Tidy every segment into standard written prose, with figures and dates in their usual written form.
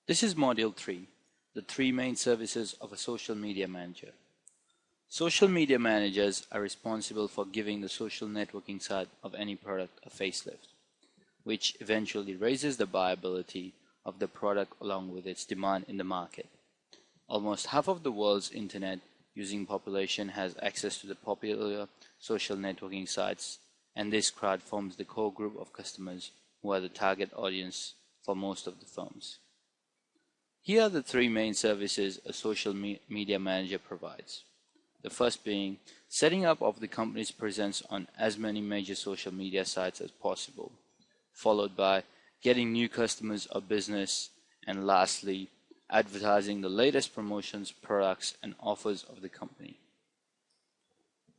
This is Module 3, the three main services of a social media manager. Social media managers are responsible for giving the social networking side of any product a facelift, which eventually raises the viability of the product along with its demand in the market. Almost half of the world's internet using population has access to the popular social networking sites, and this crowd forms the core group of customers who are the target audience for most of the firms. Here are the three main services a social media manager provides. The first being setting up of the company's presence on as many major social media sites as possible, followed by getting new customers or business, and lastly, advertising the latest promotions, products, and offers of the company.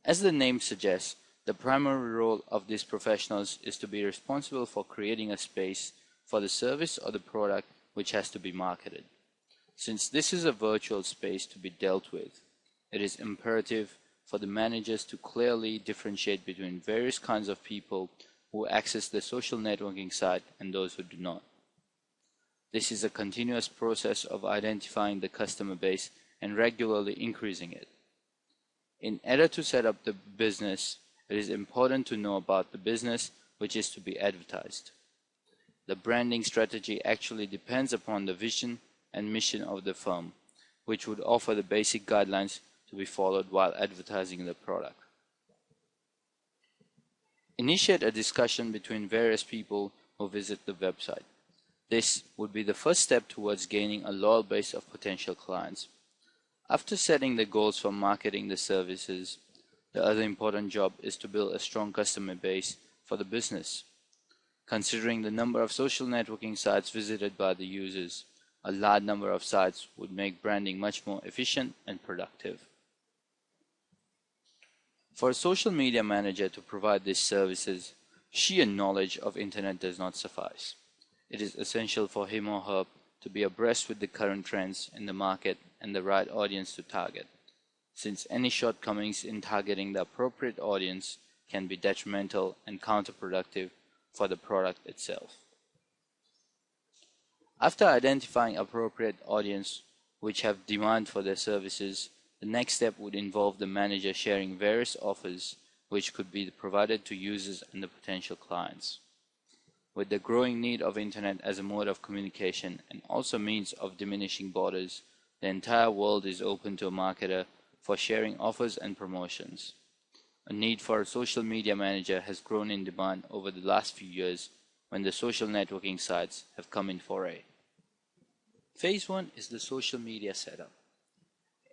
As the name suggests, the primary role of these professionals is to be responsible for creating a space for the service or the product which has to be marketed. Since this is a virtual space to be dealt with, it is imperative for the managers to clearly differentiate between various kinds of people who access the social networking site and those who do not. This is a continuous process of identifying the customer base and regularly increasing it. In order to set up the business, it is important to know about the business which is to be advertised. The branding strategy actually depends upon the vision and mission of the firm, which would offer the basic guidelines to be followed while advertising the product. Initiate a discussion between various people who visit the website. This would be the first step towards gaining a loyal base of potential clients. After setting the goals for marketing the services, the other important job is to build a strong customer base for the business. Considering the number of social networking sites visited by the users, a large number of sites would make branding much more efficient and productive. For a social media manager to provide these services, sheer knowledge of internet does not suffice. It is essential for him or her to be abreast with the current trends in the market and the right audience to target, since any shortcomings in targeting the appropriate audience can be detrimental and counterproductive for the product itself. After identifying appropriate audience which have demand for their services, the next step would involve the manager sharing various offers which could be provided to users and the potential clients. With the growing need of internet as a mode of communication and also means of diminishing borders, the entire world is open to a marketer for sharing offers and promotions. A need for a social media manager has grown in demand over the last few years when the social networking sites have come in foray. Phase 1 is the social media setup.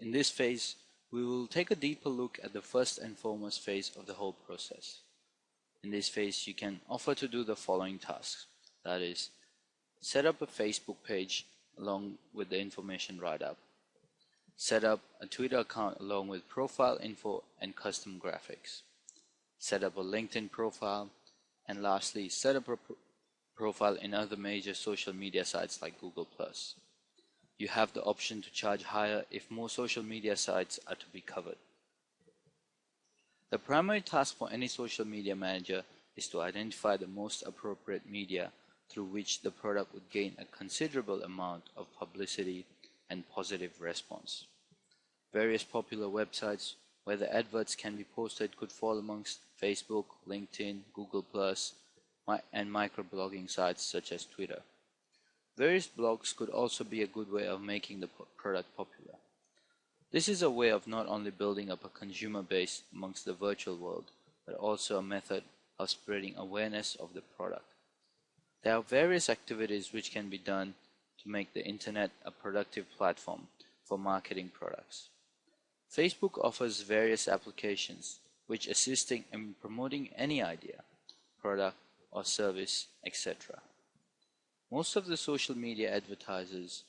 In this phase, we will take a deeper look at the first and foremost phase of the whole process. In this phase, you can offer to do the following tasks. That is, set up a Facebook page along with the information write-up. Set up a Twitter account along with profile info and custom graphics. Set up a LinkedIn profile. And lastly, set up a profile in other major social media sites like Google+. You have the option to charge higher if more social media sites are to be covered. The primary task for any social media manager is to identify the most appropriate media through which the product would gain a considerable amount of publicity and positive response. Various popular websites where the adverts can be posted could fall amongst Facebook, LinkedIn, Google+, and microblogging sites such as Twitter. Various blogs could also be a good way of making the product popular. This is a way of not only building up a consumer base amongst the virtual world, but also a method of spreading awareness of the product. There are various activities which can be done to make the internet a productive platform for marketing products. Facebook offers various applications which assisting in promoting any idea, product or service, etc. Most of the social media advertisers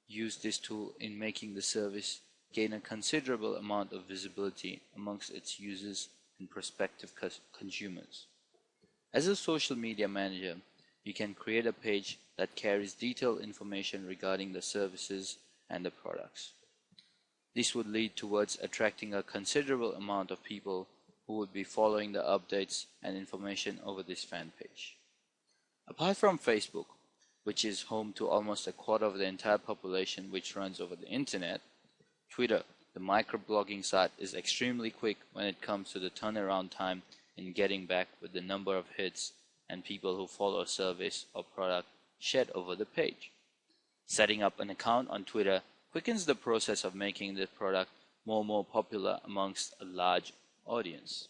use this tool in making the service gain a considerable amount of visibility amongst its users and prospective consumers. As a social media manager, you can create a page that carries detailed information regarding the services and the products. This would lead towards attracting a considerable amount of people who would be following the updates and information over this fan page. Apart from Facebook, which is home to almost a quarter of the entire population which runs over the internet. Twitter, the microblogging site, is extremely quick when it comes to the turnaround time in getting back with the number of hits and people who follow a service or product shared over the page. Setting up an account on Twitter quickens the process of making the product more popular amongst a large audience.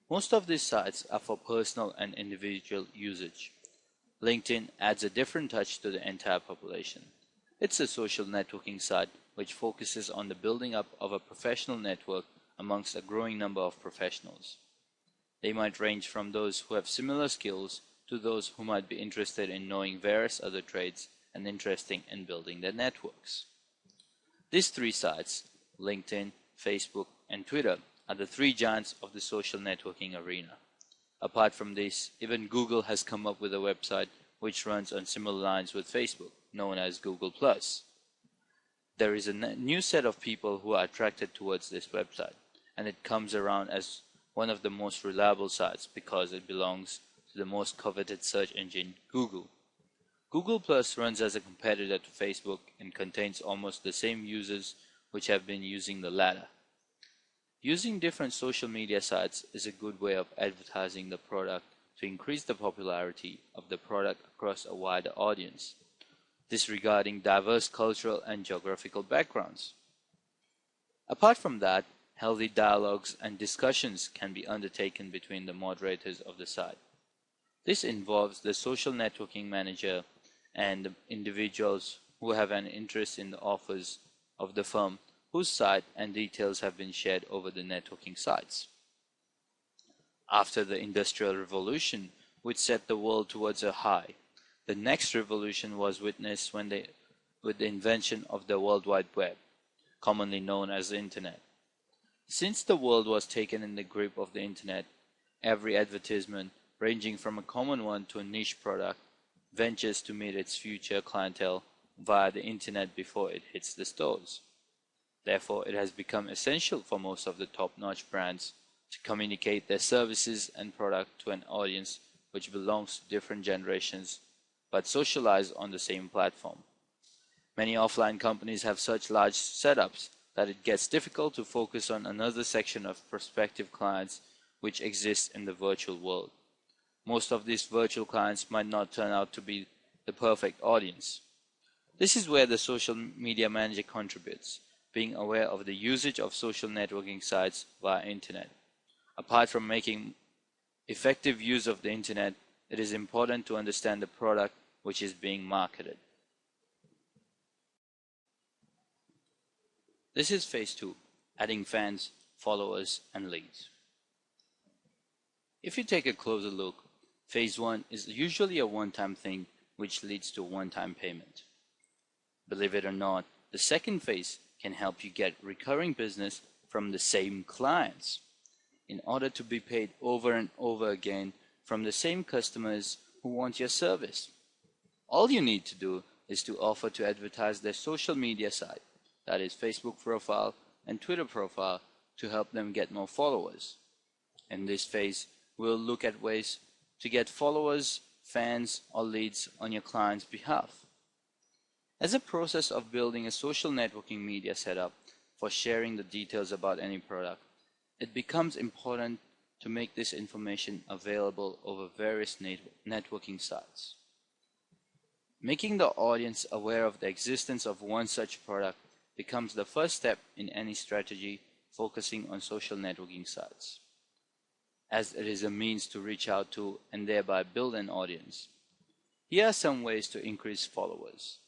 Most of these sites are for personal and individual usage. LinkedIn adds a different touch to the entire population. It's a social networking site which focuses on the building up of a professional network amongst a growing number of professionals. They might range from those who have similar skills to those who might be interested in knowing various other trades and interested in building their networks. These three sites, LinkedIn, Facebook, and Twitter, are the three giants of the social networking arena. Apart from this, even Google has come up with a website which runs on similar lines with Facebook, known as Google+. There is a new set of people who are attracted towards this website, and it comes around as one of the most reliable sites because it belongs to the most coveted search engine, Google. Google+ runs as a competitor to Facebook and contains almost the same users which have been using the latter. Using different social media sites is a good way of advertising the product to increase the popularity of the product across a wider audience, disregarding diverse cultural and geographical backgrounds. Apart from that, healthy dialogues and discussions can be undertaken between the moderators of the site. This involves the social networking manager and the individuals who have an interest in the offers of the firm whose site and details have been shared over the networking sites. After the Industrial Revolution, which set the world towards a high, the next revolution was witnessed with the invention of the World Wide Web, commonly known as the Internet. Since the world was taken in the grip of the Internet, every advertisement, ranging from a common one to a niche product, ventures to meet its future clientele via the Internet before it hits the stores. Therefore, it has become essential for most of the top-notch brands to communicate their services and product to an audience which belongs to different generations but socialize on the same platform. Many offline companies have such large setups that it gets difficult to focus on another section of prospective clients which exists in the virtual world. Most of these virtual clients might not turn out to be the perfect audience. This is where the social media manager contributes, being aware of the usage of social networking sites via internet. Apart from making effective use of the internet, it is important to understand the product which is being marketed. This is phase 2, adding fans, followers, and leads. If you take a closer look, phase 1 is usually a one-time thing which leads to a one-time payment. Believe it or not, the second phase can help you get recurring business from the same clients in order to be paid over and over again from the same customers who want your service. All you need to do is to offer to advertise their social media site, that is Facebook profile and Twitter profile, to help them get more followers. In this phase, we'll look at ways to get followers, fans, or leads on your client's behalf. As a process of building a social networking media setup for sharing the details about any product, it becomes important to make this information available over various networking sites. Making the audience aware of the existence of one such product becomes the first step in any strategy focusing on social networking sites, as it is a means to reach out to and thereby build an audience. Here are some ways to increase followers.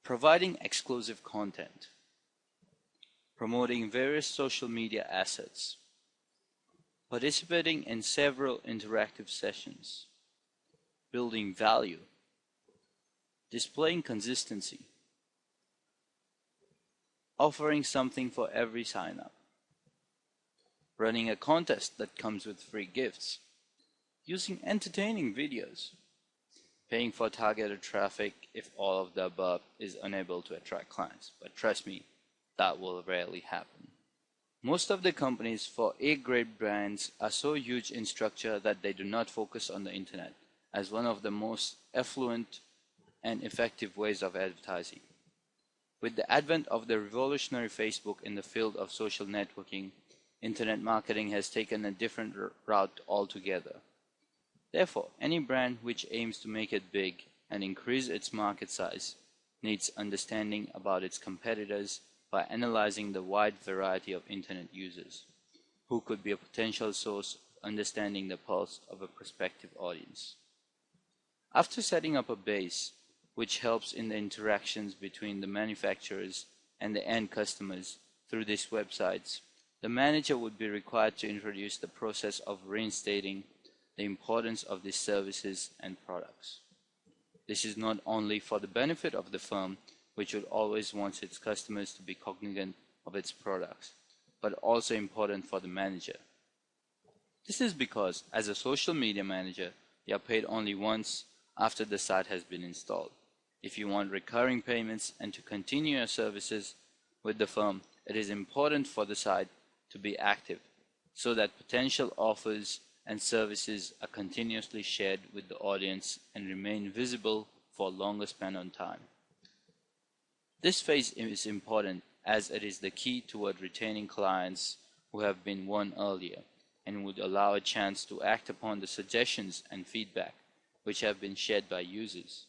Providing exclusive content, promoting various social media assets, participating in several interactive sessions, building value, displaying consistency, offering something for every sign-up, running a contest that comes with free gifts, using entertaining videos, paying for targeted traffic if all of the above is unable to attract clients. But trust me, that will rarely happen. Most of the companies for A-grade brands are so huge in structure that they do not focus on the internet as one of the most affluent and effective ways of advertising. With the advent of the revolutionary Facebook in the field of social networking, internet marketing has taken a different route altogether. Therefore, any brand which aims to make it big and increase its market size needs understanding about its competitors by analyzing the wide variety of internet users, who could be a potential source of understanding the pulse of a prospective audience. After setting up a base, which helps in the interactions between the manufacturers and the end customers through these websites, the manager would be required to introduce the process of reinstating the importance of these services and products. This is not only for the benefit of the firm, which would always want its customers to be cognizant of its products, but also important for the manager. This is because, as a social media manager, you are paid only once after the site has been installed. If you want recurring payments and to continue your services with the firm, it is important for the site to be active, so that potential offers and services are continuously shared with the audience and remain visible for a longer span of time. This phase is important as it is the key toward retaining clients who have been won earlier and would allow a chance to act upon the suggestions and feedback which have been shared by users.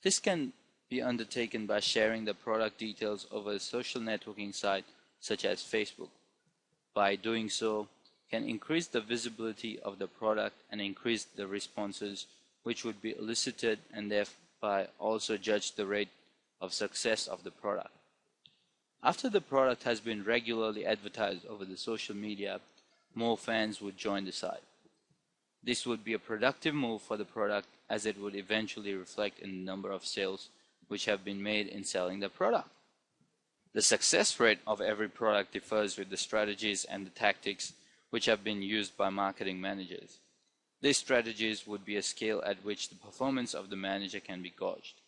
This can be undertaken by sharing the product details over a social networking site such as Facebook. By doing so, can increase the visibility of the product and increase the responses which would be elicited and thereby also judge the rate of success of the product. After the product has been regularly advertised over the social media, more fans would join the site. This would be a productive move for the product as it would eventually reflect in the number of sales which have been made in selling the product. The success rate of every product differs with the strategies and the tactics which have been used by marketing managers. These strategies would be a scale at which the performance of the manager can be gauged.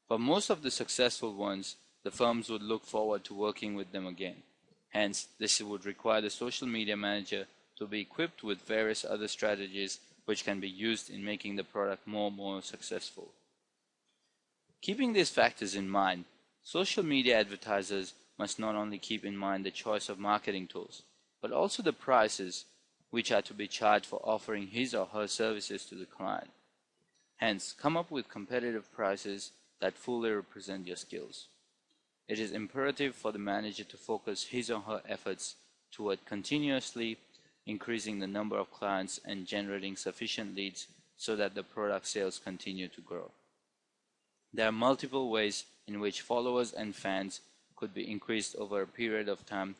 For most of the successful ones, the firms would look forward to working with them again. Hence, this would require the social media manager to be equipped with various other strategies which can be used in making the product more successful. Keeping these factors in mind, social media advertisers must not only keep in mind the choice of marketing tools, but also the prices which are to be charged for offering his or her services to the client. Hence, come up with competitive prices that fully represent your skills. It is imperative for the manager to focus his or her efforts toward continuously increasing the number of clients and generating sufficient leads so that the product sales continue to grow. There are multiple ways in which followers and fans could be increased over a period of time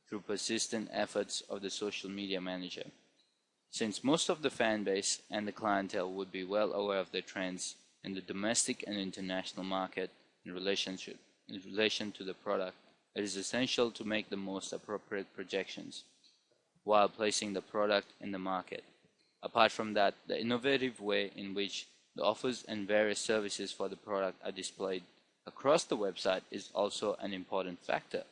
through persistent efforts of the social media manager. Since most of the fan base and the clientele would be well aware of the trends in the domestic and international market in relation to the product, it is essential to make the most appropriate projections while placing the product in the market. Apart from that, the innovative way in which the offers and various services for the product are displayed across the website is also an important factor.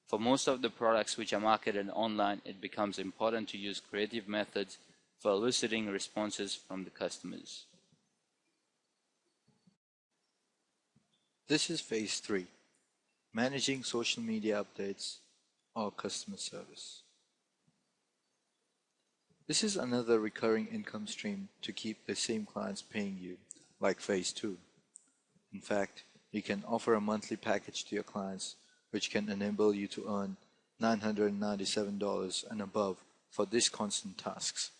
For most of the products which are marketed online, it becomes important to use creative methods for eliciting responses from the customers. This is phase 3, managing social media updates or customer service. This is another recurring income stream to keep the same clients paying you, like phase 2. In fact, you can offer a monthly package to your clients which can enable you to earn $997 and above for these constant tasks.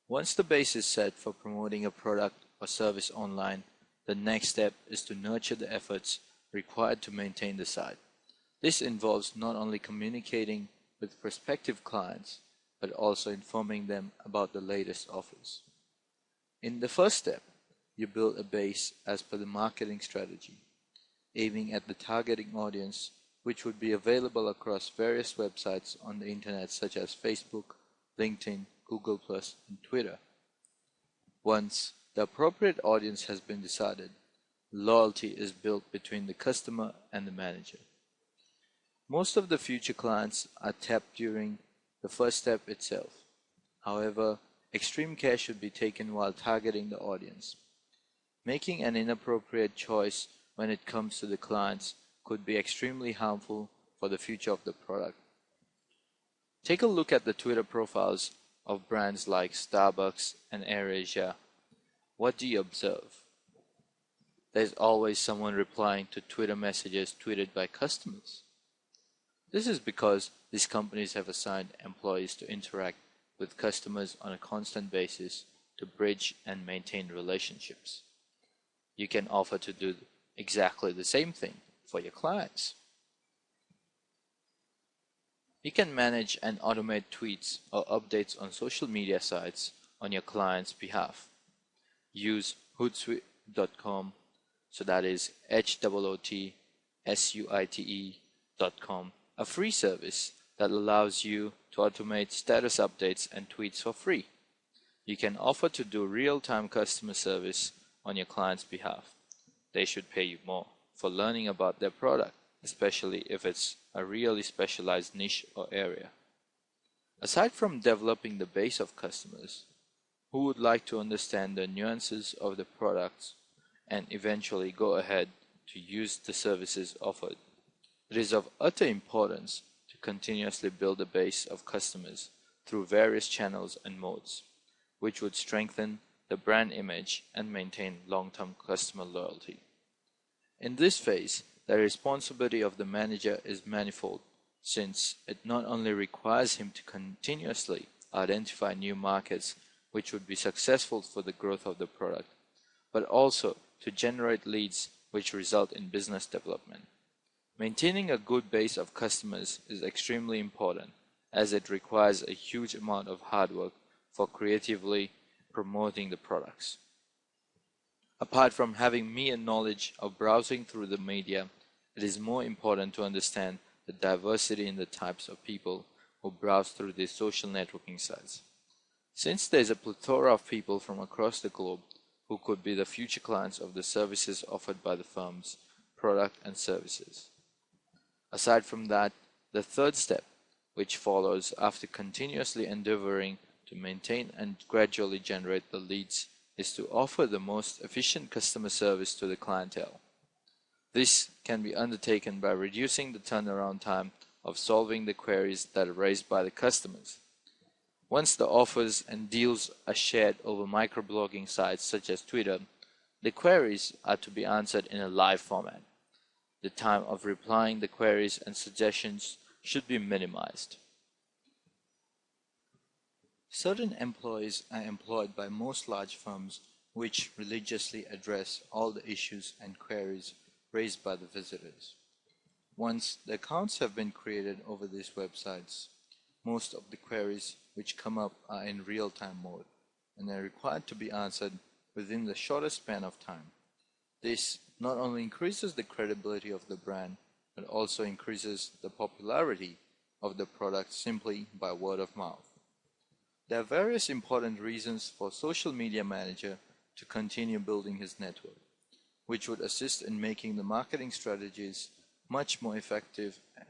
Once the base is set for promoting a product or service online, the next step is to nurture the efforts required to maintain the site. This involves not only communicating with prospective clients, but also informing them about the latest offers. In the first step, you build a base as per the marketing strategy, aiming at the targeting audience, which would be available across various websites on the internet such as Facebook, LinkedIn, Google+, and Twitter. Once the appropriate audience has been decided, loyalty is built between the customer and the manager. Most of the future clients are tapped during the first step itself. However, extreme care should be taken while targeting the audience. Making an inappropriate choice when it comes to the clients could be extremely harmful for the future of the product. Take a look at the Twitter profiles of brands like Starbucks and AirAsia. What do you observe? There's always someone replying to Twitter messages tweeted by customers. This is because these companies have assigned employees to interact with customers on a constant basis to bridge and maintain relationships. You can offer to do exactly the same thing for your clients. You can manage and automate tweets or updates on social media sites on your client's behalf. Use Hootsuite.com, so that is HOOTSUITE.com, a free service that allows you to automate status updates and tweets for free. You can offer to do real-time customer service on your client's behalf. They should pay you more for learning about their product, especially if it's a really specialized niche or area. Aside from developing the base of customers who would like to understand the nuances of the products and eventually go ahead to use the services offered, it is of utter importance to continuously build a base of customers through various channels and modes, which would strengthen the brand image and maintain long-term customer loyalty. In this phase, the responsibility of the manager is manifold, since it not only requires him to continuously identify new markets which would be successful for the growth of the product, but also to generate leads which result in business development. Maintaining a good base of customers is extremely important, as it requires a huge amount of hard work for creatively promoting the products. Apart from having mere knowledge of browsing through the media, it is more important to understand the diversity in the types of people who browse through these social networking sites. Since there is a plethora of people from across the globe who could be the future clients of the services offered by the firm's product and services. Aside from that, the third step, which follows after continuously endeavoring to maintain and gradually generate the leads, is to offer the most efficient customer service to the clientele. This can be undertaken by reducing the turnaround time of solving the queries that are raised by the customers. Once the offers and deals are shared over microblogging sites such as Twitter, the queries are to be answered in a live format. The time of replying the queries and suggestions should be minimized. Certain employees are employed by most large firms which religiously address all the issues and queries raised by the visitors. Once the accounts have been created over these websites, most of the queries which come up are in real-time mode and are required to be answered within the shortest span of time. This not only increases the credibility of the brand, but also increases the popularity of the product simply by word of mouth. There are various important reasons for social media manager to continue building his network, which would assist in making the marketing strategies much more effective and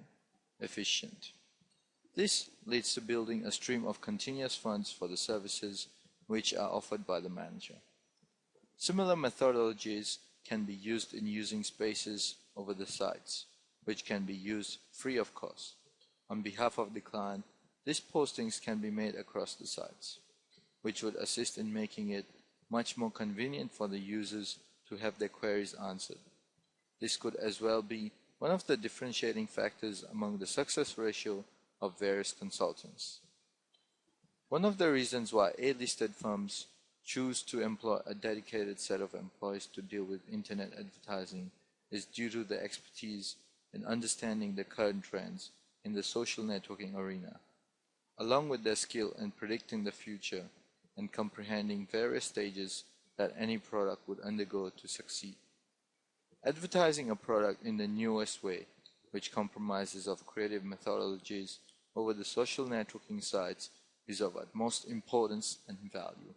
efficient. This leads to building a stream of continuous funds for the services which are offered by the manager. Similar methodologies can be used in using spaces over the sites, which can be used free of cost. On behalf of the client, these postings can be made across the sites, which would assist in making it much more convenient for the users to have their queries answered. This could as well be one of the differentiating factors among the success ratio of various consultants. One of the reasons why A-listed firms choose to employ a dedicated set of employees to deal with internet advertising is due to their expertise in understanding the current trends in the social networking arena, along with their skill in predicting the future and comprehending various stages that any product would undergo to succeed. Advertising a product in the newest way, which compromises of creative methodologies over the social networking sites, is of utmost importance and value.